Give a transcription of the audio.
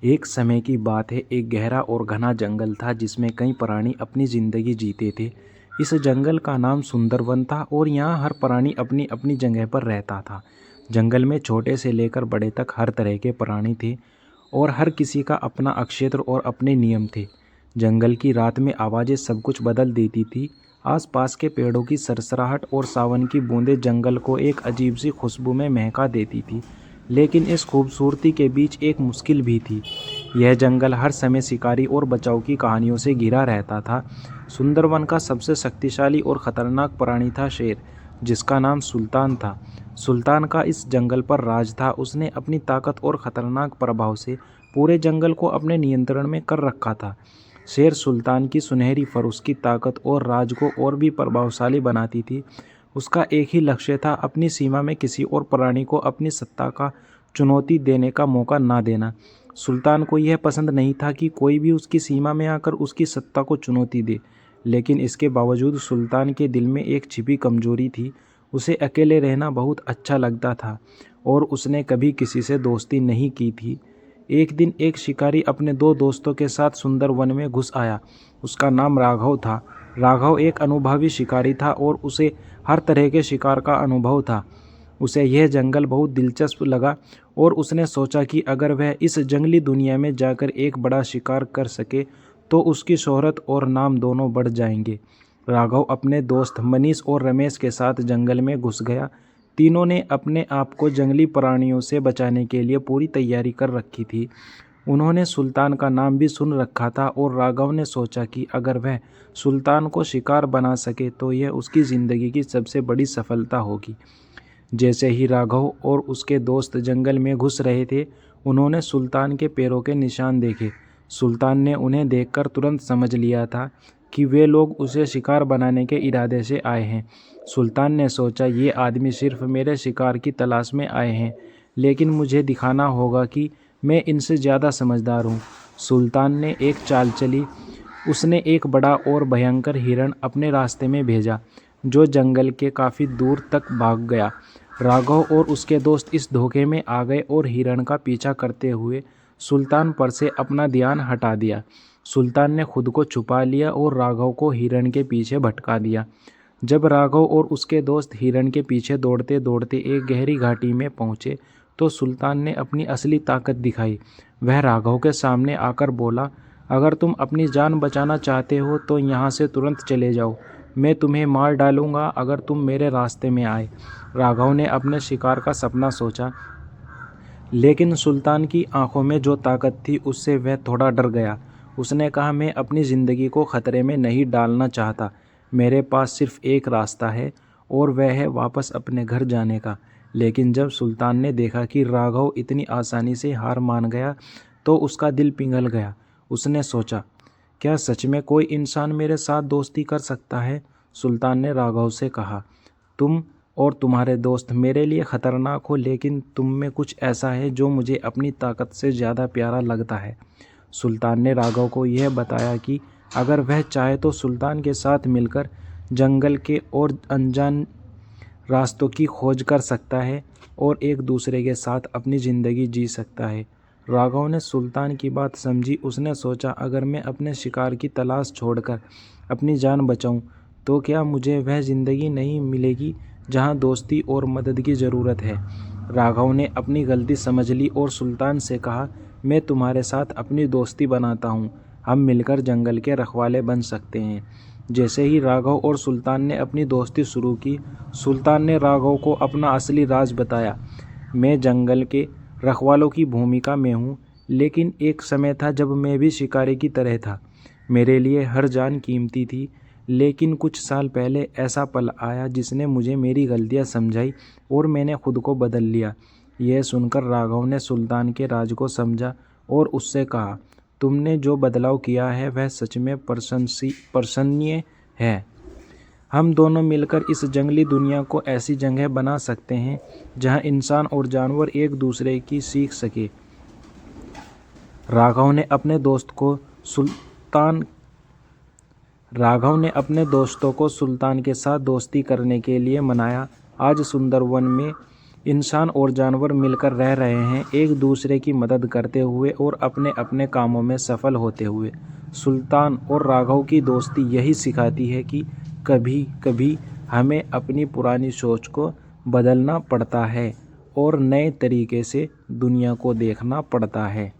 एक समय की बात है। एक गहरा और घना जंगल था जिसमें कई प्राणी अपनी जिंदगी जीते थे। इस जंगल का नाम सुंदरवन था और यहाँ हर प्राणी अपनी अपनी जगह पर रहता था। जंगल में छोटे से लेकर बड़े तक हर तरह के प्राणी थे और हर किसी का अपना क्षेत्र और अपने नियम थे। जंगल की रात में आवाज़ें सब कुछ बदल देती थी। आसपास के पेड़ों की सरसराहट और सावन की बूंदें जंगल को एक अजीब सी खुशबू में महका देती थी। लेकिन इस खूबसूरती के बीच एक मुश्किल भी थी। यह जंगल हर समय शिकारी और बचाव की कहानियों से घिरा रहता था। सुंदरवन का सबसे शक्तिशाली और खतरनाक प्राणी था शेर, जिसका नाम सुल्तान था। सुल्तान का इस जंगल पर राज था। उसने अपनी ताकत और खतरनाक प्रभाव से पूरे जंगल को अपने नियंत्रण में कर रखा था। शेर सुल्तान की सुनहरी फर उसकी ताकत और राज को और भी प्रभावशाली बनाती थी। उसका एक ही लक्ष्य था, अपनी सीमा में किसी और प्राणी को अपनी सत्ता का चुनौती देने का मौका ना देना। सुल्तान को यह पसंद नहीं था कि कोई भी उसकी सीमा में आकर उसकी सत्ता को चुनौती दे, लेकिन इसके बावजूद सुल्तान के दिल में एक छिपी कमजोरी थी। उसे अकेले रहना बहुत अच्छा लगता था और उसने कभी किसी से दोस्ती नहीं की थी। एक दिन एक शिकारी अपने दो दोस्तों के साथ सुंदर वन में घुस आया। उसका नाम राघव था। राघव एक अनुभवी शिकारी था और उसे हर तरह के शिकार का अनुभव था। उसे यह जंगल बहुत दिलचस्प लगा और उसने सोचा कि अगर वह इस जंगली दुनिया में जाकर एक बड़ा शिकार कर सके तो उसकी शोहरत और नाम दोनों बढ़ जाएंगे। राघव अपने दोस्त मनीष और रमेश के साथ जंगल में घुस गया। तीनों ने अपने आप को जंगली प्राणियों से बचाने के लिए पूरी तैयारी कर रखी थी। उन्होंने सुल्तान का नाम भी सुन रखा था और राघव ने सोचा कि अगर वह सुल्तान को शिकार बना सके तो यह उसकी ज़िंदगी की सबसे बड़ी सफलता होगी। जैसे ही राघव और उसके दोस्त जंगल में घुस रहे थे, उन्होंने सुल्तान के पैरों के निशान देखे। सुल्तान ने उन्हें देखकर तुरंत समझ लिया था कि वे लोग उसे शिकार बनाने के इरादे से आए हैं। सुल्तान ने सोचा, ये आदमी सिर्फ मेरे शिकार की तलाश में आए हैं, लेकिन मुझे दिखाना होगा कि मैं इनसे ज़्यादा समझदार हूँ। सुल्तान ने एक चाल चली। उसने एक बड़ा और भयंकर हिरण अपने रास्ते में भेजा, जो जंगल के काफ़ी दूर तक भाग गया। राघव और उसके दोस्त इस धोखे में आ गए और हिरण का पीछा करते हुए सुल्तान पर से अपना ध्यान हटा दिया। सुल्तान ने खुद को छुपा लिया और राघव को हिरण के पीछे भटका दिया। जब राघव और उसके दोस्त हिरण के पीछे दौड़ते दौड़ते एक गहरी घाटी में पहुंचे तो सुल्तान ने अपनी असली ताकत दिखाई। वह राघव के सामने आकर बोला, अगर तुम अपनी जान बचाना चाहते हो तो यहाँ से तुरंत चले जाओ। मैं तुम्हें मार डालूंगा अगर तुम मेरे रास्ते में आए। राघव ने अपने शिकार का सपना सोचा, लेकिन सुल्तान की आंखों में जो ताकत थी उससे वह थोड़ा डर गया। उसने कहा, मैं अपनी ज़िंदगी को खतरे में नहीं डालना चाहता। मेरे पास सिर्फ एक रास्ता है और वह है वापस अपने घर जाने का। लेकिन जब सुल्तान ने देखा कि राघव इतनी आसानी से हार मान गया तो उसका दिल पिघल गया। उसने सोचा, क्या सच में कोई इंसान मेरे साथ दोस्ती कर सकता है? सुल्तान ने राघव से कहा, तुम और तुम्हारे दोस्त मेरे लिए ख़तरनाक हो, लेकिन तुम में कुछ ऐसा है जो मुझे अपनी ताकत से ज़्यादा प्यारा लगता है। सुल्तान ने राघव को यह बताया कि अगर वह चाहे तो सुल्तान के साथ मिलकर जंगल के और अनजान रास्तों की खोज कर सकता है और एक दूसरे के साथ अपनी ज़िंदगी जी सकता है। राघव ने सुल्तान की बात समझी। उसने सोचा, अगर मैं अपने शिकार की तलाश छोड़कर अपनी जान बचाऊं, तो क्या मुझे वह ज़िंदगी नहीं मिलेगी जहां दोस्ती और मदद की ज़रूरत है? राघव ने अपनी गलती समझ ली और सुल्तान से कहा, मैं तुम्हारे साथ अपनी दोस्ती बनाता हूँ। हम मिलकर जंगल के रखवाले बन सकते हैं। जैसे ही राघव और सुल्तान ने अपनी दोस्ती शुरू की, सुल्तान ने राघव को अपना असली राज बताया। मैं जंगल के रखवालों की भूमिका में हूँ, लेकिन एक समय था जब मैं भी शिकारी की तरह था। मेरे लिए हर जान कीमती थी, लेकिन कुछ साल पहले ऐसा पल आया जिसने मुझे मेरी गलतियाँ समझाई और मैंने खुद को बदल लिया। यह सुनकर राघव ने सुल्तान के राज को समझा और उससे कहा, तुमने जो बदलाव किया है वह सच में प्रशंसनीय है। हम दोनों मिलकर इस जंगली दुनिया को ऐसी जगह बना सकते हैं जहां इंसान और जानवर एक दूसरे की सीख सके। राघव ने अपने दोस्तों को सुल्तान के साथ दोस्ती करने के लिए मनाया। आज सुंदरवन में इंसान और जानवर मिलकर रह रहे हैं, एक दूसरे की मदद करते हुए और अपने अपने कामों में सफल होते हुए। सुल्तान और राघव की दोस्ती यही सिखाती है कि कभी कभी हमें अपनी पुरानी सोच को बदलना पड़ता है और नए तरीके से दुनिया को देखना पड़ता है।